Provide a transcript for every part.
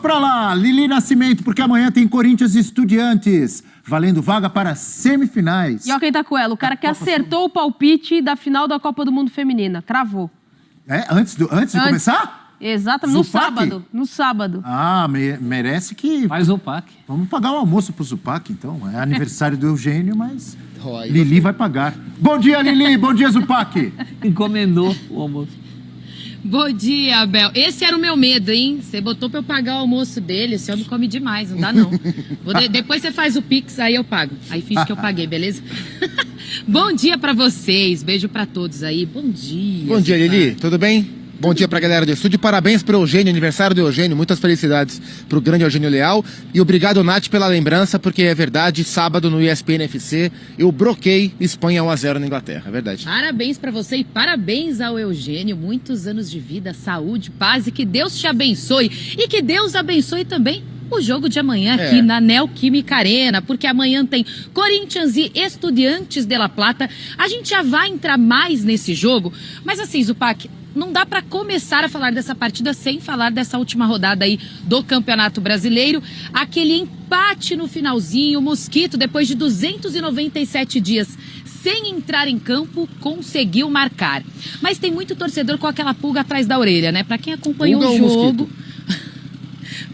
pra lá, Lili Nascimento, porque amanhã tem Corinthians e Estudiantes, valendo vaga para semifinais. E ó quem tá com ela, o cara que acertou o palpite da final da Copa do Mundo Feminina, cravou. É? Antes de começar? Exatamente, Zupac? no sábado. Ah, merece que... Faz o PAC. Vamos pagar um almoço pro Zupac, então. É aniversário do Eugênio, mas Lili vai pagar. Bom dia, Lili! Bom dia, Zupac! Encomendou o almoço. Bom dia, Abel. Esse era o meu medo, hein? Você botou pra eu pagar o almoço dele. Esse homem come demais, não dá não. Depois você faz o Pix, aí eu pago. Aí finge que eu paguei, beleza? Bom dia pra vocês. Beijo pra todos aí. Bom dia. Bom dia, Lili. Tudo bem? Bom dia pra galera do estúdio. Parabéns pro Eugênio, aniversário do Eugênio. Muitas felicidades pro grande Eugênio Leal. E obrigado, Nath, pela lembrança, porque é verdade, sábado no ESPN FC, eu broquei Espanha 1-0 na Inglaterra. É verdade. Parabéns pra você e parabéns ao Eugênio. Muitos anos de vida, saúde, paz e que Deus te abençoe. E que Deus abençoe também o jogo de amanhã aqui na Neoquímica Arena, porque amanhã tem Corinthians e Estudiantes de La Plata. A gente já vai entrar mais nesse jogo, mas assim, Zupac, não dá para começar a falar dessa partida sem falar dessa última rodada aí do Campeonato Brasileiro. Aquele empate no finalzinho, o Mosquito, depois de 297 dias sem entrar em campo, conseguiu marcar. Mas tem muito torcedor com aquela pulga atrás da orelha, né? Para quem acompanhou o jogo...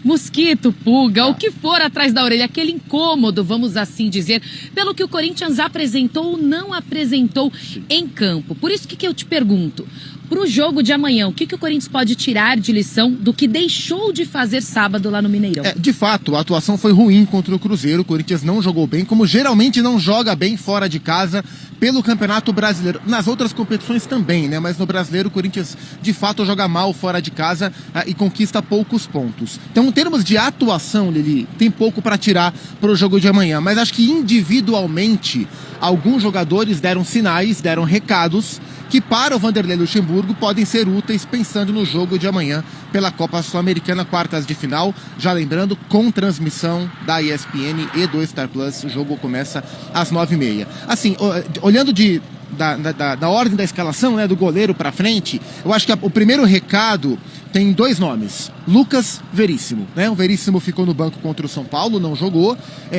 Mosquito, pulga, o que for atrás da orelha, aquele incômodo, vamos assim dizer, pelo que o Corinthians apresentou ou não apresentou em campo. Por isso que eu te pergunto, pro jogo de amanhã, o que o Corinthians pode tirar de lição do que deixou de fazer sábado lá no Mineirão? De fato, a atuação foi ruim contra o Cruzeiro, o Corinthians não jogou bem, como geralmente não joga bem fora de casa pelo Campeonato Brasileiro. Nas outras competições também, né? Mas no Brasileiro o Corinthians de fato joga mal fora de casa e conquista poucos pontos. Então, em termos de atuação, Lili, tem pouco para tirar pro jogo de amanhã, mas acho que individualmente alguns jogadores deram sinais, deram recados que para o Vanderlei Luxemburgo podem ser úteis pensando no jogo de amanhã pela Copa Sul-Americana, quartas de final. Já lembrando, com transmissão da ESPN e do Star Plus, o jogo começa às 9h30. Assim, olhando da ordem da escalação, né, do goleiro para frente, eu acho que o primeiro recado tem dois nomes: Lucas Veríssimo, né? O Veríssimo ficou no banco contra o São Paulo, não jogou.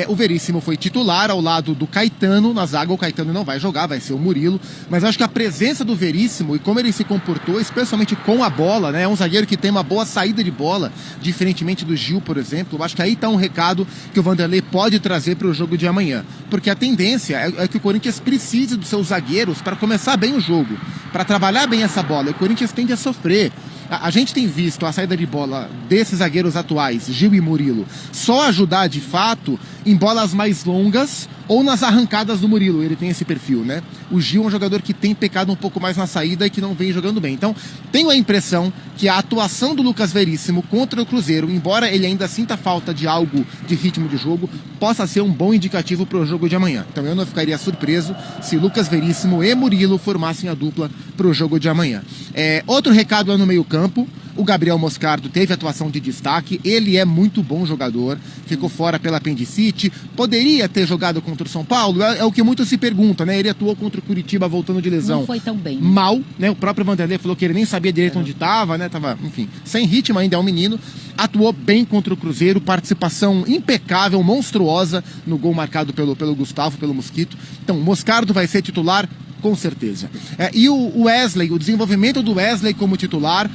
O Veríssimo foi titular ao lado do Caetano na zaga. O Caetano não vai jogar, vai ser o Murilo. Mas eu acho que a presença do Veríssimo e como ele se comportou, especialmente com a bola, né? É um zagueiro que tem uma boa saída de bola, diferentemente do Gil, por exemplo. Eu acho que aí tá um recado que o Vanderlei pode trazer para o jogo de amanhã. Porque a tendência é que o Corinthians precise dos seus zagueiros para começar bem o jogo, para trabalhar bem essa bola. O Corinthians tende a sofrer. A gente tem visto a saída de bola desses zagueiros atuais, Gil e Murilo, só ajudar de fato em bolas mais longas ou nas arrancadas do Murilo. Ele tem esse perfil, né? O Gil é um jogador que tem pecado um pouco mais na saída e que não vem jogando bem. Então, tenho a impressão que a atuação do Lucas Veríssimo contra o Cruzeiro, embora ele ainda sinta falta de algo de ritmo de jogo, possa ser um bom indicativo para o jogo de amanhã. Então eu não ficaria surpreso se Lucas Veríssimo e Murilo formassem a dupla para o jogo de amanhã. Outro recado lá no meio-campo: o Gabriel Moscardo teve atuação de destaque, ele é muito bom jogador, ficou fora pela apendicite, poderia ter jogado contra o São Paulo, é o que muito se pergunta, né? Ele atuou contra o Curitiba voltando de lesão. Não foi tão bem. Mal, né? O próprio Vanderlei falou que ele nem sabia direito onde estava, né? Tava, enfim, sem ritmo ainda, é um menino. Atuou bem contra o Cruzeiro, participação impecável, monstruosa no gol marcado pelo Gustavo, pelo Mosquito. Então, Moscardo vai ser titular, com certeza. E o Wesley, o desenvolvimento do Wesley como titular,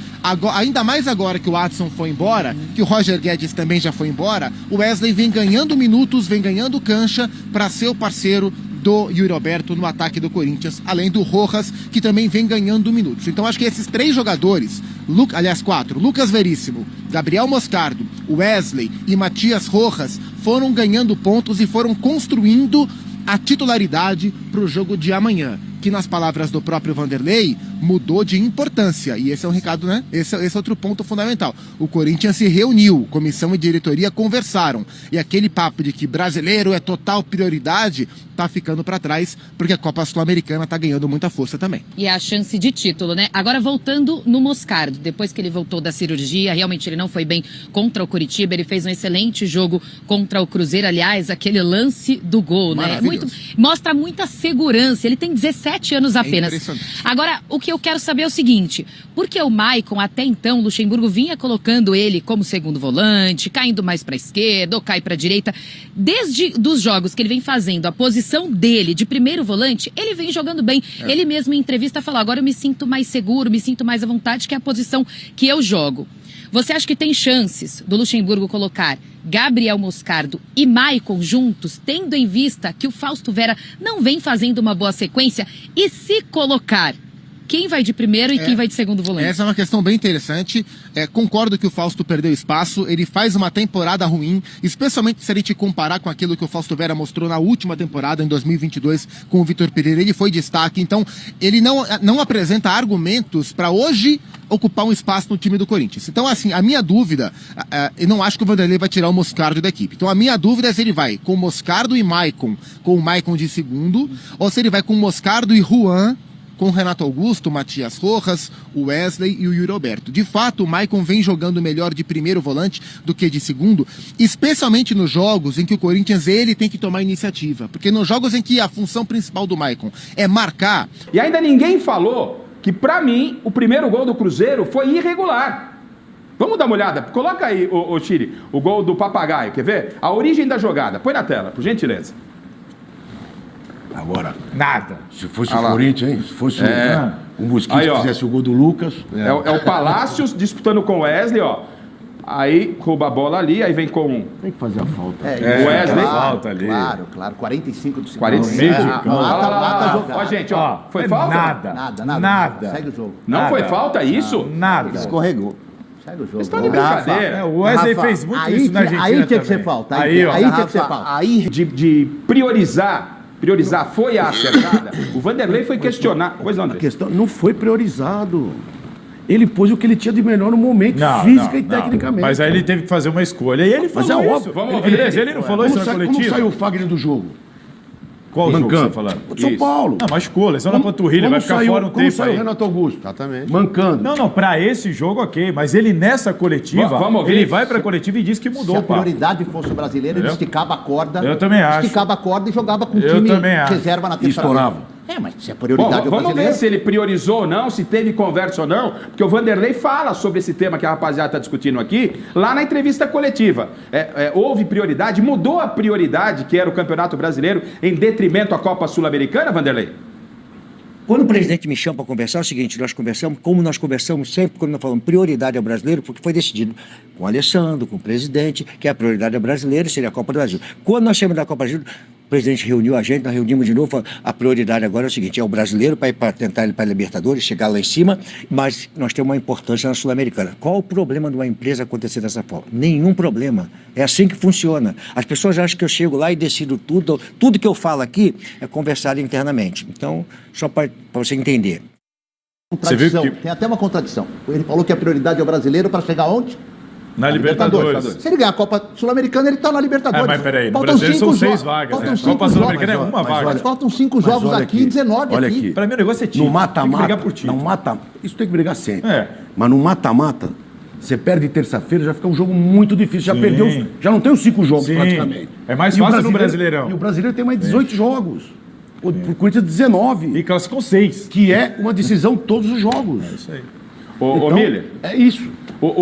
ainda mais agora que o Watson foi embora, que o Roger Guedes também já foi embora, o Wesley vem ganhando minutos, vem ganhando cancha para ser o parceiro do Yuri Alberto no ataque do Corinthians, além do Rojas, que também vem ganhando minutos. Então acho que esses três jogadores, quatro, Lucas Veríssimo, Gabriel Moscardo, Wesley e Matias Rojas, foram ganhando pontos e foram construindo a titularidade para o jogo de amanhã, que nas palavras do próprio Vanderlei, mudou de importância. E esse é um recado, né? Esse é outro ponto fundamental. O Corinthians se reuniu, comissão e diretoria conversaram. E aquele papo de que brasileiro é total prioridade tá ficando para trás, porque a Copa Sul-Americana tá ganhando muita força também. E a chance de título, né? Agora, voltando no Moscardo, depois que ele voltou da cirurgia, realmente ele não foi bem contra o Curitiba, ele fez um excelente jogo contra o Cruzeiro, aliás, aquele lance do gol, né? Mostra muita segurança, ele tem 17 anos apenas. Agora, o que que eu quero saber é o seguinte, porque o Maicon, até então, o Luxemburgo vinha colocando ele como segundo volante, caindo mais para a esquerda ou cai para a direita. Desde dos jogos que ele vem fazendo, a posição dele de primeiro volante, ele vem jogando bem. Ele mesmo em entrevista falou, agora eu me sinto mais seguro, me sinto mais à vontade, que é a posição que eu jogo. Você acha que tem chances do Luxemburgo colocar Gabriel Moscardo e Maicon juntos, tendo em vista que o Fausto Vera não vem fazendo uma boa sequência? E se colocar, quem vai de primeiro e quem vai de segundo volante? Essa é uma questão bem interessante. Concordo que o Fausto perdeu espaço, ele faz uma temporada ruim, especialmente se a gente comparar com aquilo que o Fausto Vera mostrou na última temporada, em 2022, com o Vitor Pereira. Ele foi destaque, então ele não apresenta argumentos para hoje ocupar um espaço no time do Corinthians. Então, assim, a minha dúvida, eu não acho que o Vanderlei vai tirar o Moscardo da equipe. Então, a minha dúvida é se ele vai com Moscardo e Maicon, com o Maicon de segundo, ou se ele vai com Moscardo e Juan, com o Renato Augusto, Matias Rojas, o Wesley e o Yuri Alberto. De fato, o Maicon vem jogando melhor de primeiro volante do que de segundo, especialmente nos jogos em que o Corinthians ele tem que tomar iniciativa. Porque nos jogos em que a função principal do Maicon é marcar... E ainda ninguém falou que, pra mim, o primeiro gol do Cruzeiro foi irregular. Vamos dar uma olhada. Coloca aí, ô Chiri, o gol do Papagaio. Quer ver? A origem da jogada. Põe na tela, por gentileza. Agora, nada. Se fosse o Corinthians, hein? Se fosse o Mosquito Aí, que fizesse o gol do Lucas... É o Palácios disputando com o Wesley, ó. Aí rouba a bola ali, aí vem com... Tem que fazer a falta. O Wesley. Falta ali. Claro. 45 do segundo. 45. Mata, Ó, gente, ó. Foi falta? Nada. Segue o jogo. Não foi falta isso? Nada. Escorregou. Segue o jogo. Vocês estão de brincadeira. O Wesley fez muito isso na Argentina Aí tinha que ser também. falta. Aí tinha que ser falta. Aí... De priorizar foi a acertada. O Vanderlei foi questionar. Pois não, A André. questão não foi priorizado. Ele pôs o que ele tinha de melhor no momento, física e tecnicamente. Mas aí ele teve que fazer uma escolha. E ele falou isso. óbvio. Vamos ouvir Ele não falou isso na Como coletiva? saiu o Fagner do jogo? Qual jogo que você Mancando. tá falando? O de São Paulo. Não, machucou, lesão na panturrilha, vai ficar fora um como tempo saiu aí. o Renato Augusto? Exatamente. Mancando. Não, pra esse jogo, ok. Mas ele nessa coletiva, Vamos ouvir. ele vai pra coletiva e diz que Se mudou a o papo. prioridade fosse o brasileiro, ele esticava a corda. Eu também acho. Esticava a corda e jogava com o Eu time também acho. reserva na E terceira. estourava. Mas se a Bom, prioridade é o vamos brasileiro... ver se ele priorizou ou não, se teve conversa ou não, porque o Vanderlei fala sobre esse tema que a rapaziada está discutindo aqui, lá na entrevista coletiva. Houve prioridade, mudou a prioridade, que era o Campeonato Brasileiro, em detrimento à Copa Sul-Americana, Vanderlei? Quando o presidente me chama para conversar, é o seguinte, nós conversamos, como nós conversamos sempre, quando nós falamos prioridade ao brasileiro, porque foi decidido com o Alessandro, com o presidente, que a prioridade ao brasileiro seria a Copa do Brasil. Quando nós chegamos da Copa do Brasil, o presidente reuniu a gente, nós reunimos de novo, a prioridade agora é o seguinte, é o brasileiro para tentar ir para a Libertadores, chegar lá em cima, mas nós temos uma importância na Sul-Americana. Qual o problema de uma empresa acontecer dessa forma? Nenhum problema. É assim que funciona. As pessoas acham que eu chego lá e decido tudo que eu falo aqui é conversado internamente. Então, só para você entender. Contradição. Tem até uma contradição. Ele falou que a prioridade é o brasileiro para chegar onde? Na Libertadores. Se ele ganhar a Copa Sul-Americana, ele está na Libertadores. Mas peraí, no Faltam Brasil são 6 jo- vagas, faltam né? cinco Copa Sul-Americana é jogos. uma vaga. Mas faltam 5 jogos olha aqui aqui, e 19 olha aqui. aqui. Pra mim o negócio é time. No mata-mata, Tem que brigar por time. não mata, isso tem que brigar sempre. É. Mas no mata-mata, você perde terça-feira, já fica um jogo muito difícil. Já Sim. perdeu, já não tem os 5 jogos Sim. praticamente. É mais E o fácil no Brasileirão. E o brasileiro tem mais 18 jogos. O Corinthians 19. E classificam 6. Que é uma decisão todos os jogos. É isso aí. Ô, Miller. É isso.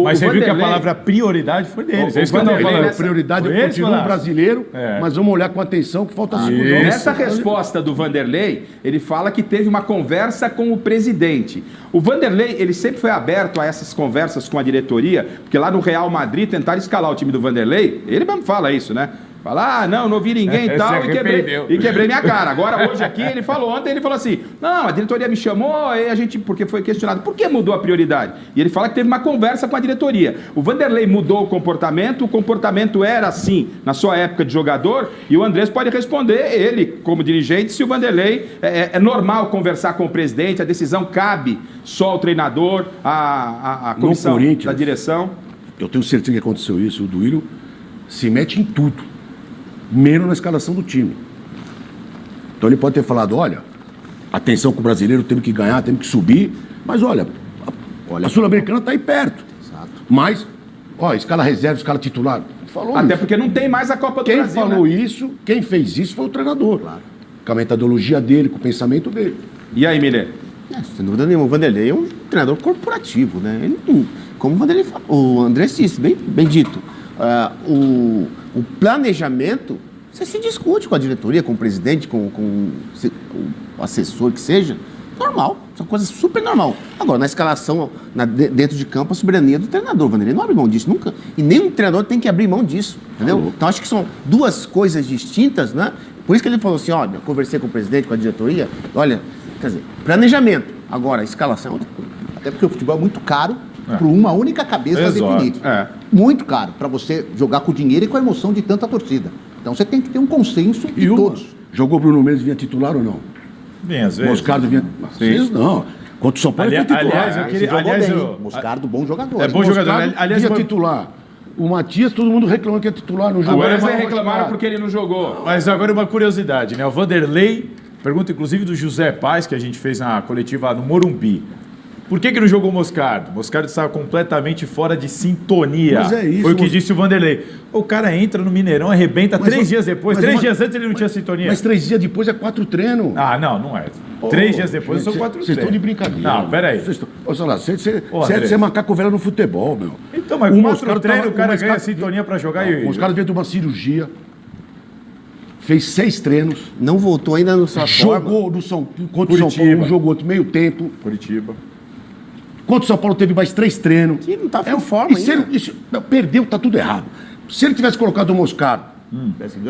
Mas você viu que a Vanderlei- palavra prioridade foi deles. É isso que eu Vanderlei tava falando. nessa- Prioridade Foi eu eles continuo falaram. brasileiro, É. mas vamos olhar com atenção que falta 5 Isso. jogos. Nessa resposta do Vanderlei, ele fala que teve uma conversa com o presidente. O Vanderlei, ele sempre foi aberto a essas conversas com a diretoria, porque lá no Real Madrid tentaram escalar o time do Vanderlei, ele mesmo fala isso, né? Fala, não vi ninguém e tal, Se e quebrei minha cara. Agora, hoje aqui, ele falou, ontem ele falou assim, não, a diretoria me chamou, e a gente, porque foi questionado, por que mudou a prioridade? E ele fala que teve uma conversa com a diretoria. O Vanderlei mudou o comportamento era assim, na sua época de jogador, e o Andrés pode responder, ele, como dirigente, se o Vanderlei, é normal conversar com o presidente, a decisão cabe só ao treinador, a comissão Corinthians. da direção. Eu tenho certeza que aconteceu isso. O Duílio se mete em tudo, menos na escalação do time. Então ele pode ter falado, olha, atenção com o brasileiro, temos que ganhar, temos que subir, mas olha, a Sul-Americana está aí perto. Exato. Mas, ó, escala reserva, escala titular. Falou Até isso. porque não tem mais a Copa do Quem Brasil, falou né? isso, quem fez isso foi o treinador. Com a metodologia dele, com o pensamento dele. E aí, Miller? Sem dúvida nenhuma. O Vanderlei é um treinador corporativo, né? Ele, como o Vanderlei falou, o André disse, bem dito, o planejamento, você se discute com a diretoria, com o presidente, com o assessor que seja, normal, são coisas super normal. Agora, na escalação, dentro de campo, a soberania do treinador. O Vanderlei não abre mão disso nunca. E nenhum treinador tem que abrir mão disso, entendeu? Então, acho que são duas coisas distintas, né? Por isso que ele falou assim, olha, eu conversei com o presidente, com a diretoria, olha, quer dizer, planejamento. Agora, a escalação é outra coisa. Até porque o futebol é muito caro para uma única cabeça definir. Muito caro para você jogar com o dinheiro e com a emoção de tanta torcida. Então, você tem que ter um consenso de todos. Jogou Bruno Mendes, vinha titular ou não? Bem, às vezes. Moscardo vinha... Às vezes não. Contra o São Paulo, ele foi titular. Aliás, eu queria... Moscardo, bom jogador. É bom jogador. Aliás, vinha titular. O Matias, todo mundo reclamando que é titular, não jogou. O Wesley reclamaram porque ele não jogou. Mas agora uma curiosidade, né? O Vanderlei, pergunta inclusive do José Paz, que a gente fez na coletiva no Morumbi. Por que não jogou o Moscardo? O Moscardo estava completamente fora de sintonia. Mas é isso. Foi o que disse o Vanderlei. O cara entra no Mineirão, arrebenta 3 dias depois. 3 dias antes ele não tinha sintonia. Mas 3 dias depois é 4 treinos. Ah, não é. 3 dias depois são 4 treinos. Vocês estão de brincadeira. Não, peraí. Olha lá, você é ser macaco velho no futebol, meu. Então, mas 4 treinos o cara ganha sintonia para jogar e... O Moscardo veio de uma cirurgia, fez 6 treinos. Não voltou ainda no sua forma. Jogou contra o São Paulo, um jogo outro meio tempo. Curitiba. Contra o São Paulo teve mais 3 treinos. E não tá em forma ainda. Perdeu, tá tudo errado. Se ele tivesse colocado o Moscardo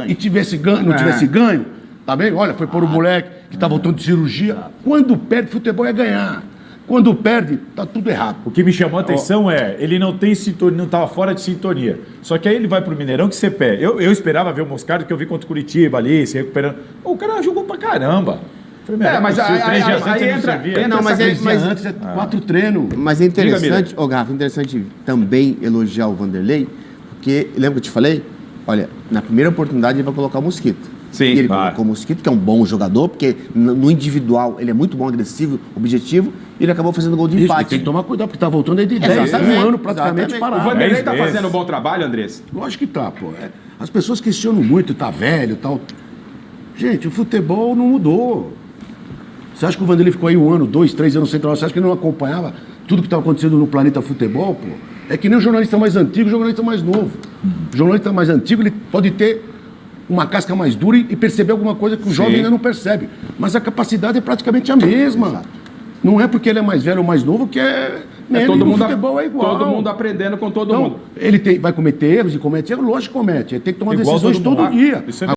e tivesse ganho, não tivesse ganho, tá bem? Olha, foi por um moleque que tá voltando de cirurgia. Quando perde, futebol é ganhar. Quando perde, tá tudo errado. O que me chamou a atenção ele não tem sintonia, não tava fora de sintonia. Só que aí ele vai pro Mineirão que você perde. Eu esperava ver o Moscardo que eu vi contra o Curitiba ali, se recuperando. O cara jogou pra caramba. Mas aí entra... Não, mas antes é 4 treinos. Mas é interessante, Gafa, interessante também elogiar o Vanderlei, porque, lembra que eu te falei? Olha, na primeira oportunidade ele vai colocar o Mosquito. Sim, e ele colocou o Mosquito, que é um bom jogador, porque no individual ele é muito bom, agressivo, objetivo, e ele acabou fazendo gol de empate. Tem que tomar cuidado, porque tá voltando aí de 10, um ano praticamente parado. O Vanderlei tá fazendo um bom trabalho, Andrés? Lógico que tá, pô. As pessoas questionam muito, tá velho e tal. Gente, o futebol não mudou. Você acha que o Vanderlei ficou aí 1 ano, 2, 3 anos sem trabalhar? Você acha que ele não acompanhava tudo que estava acontecendo no planeta futebol, pô? É que nem o jornalista mais antigo e o jornalista mais novo. O jornalista mais antigo, ele pode ter uma casca mais dura e perceber alguma coisa que o jovem ainda não percebe. Mas a capacidade é praticamente a mesma. Exato. Não é porque ele é mais velho ou mais novo que todo mundo, futebol é igual. Todo mundo aprendendo com todo mundo. Ele vai cometer erros e comete erros, lógico que comete. Ele tem que tomar decisões todo dia. Isso é...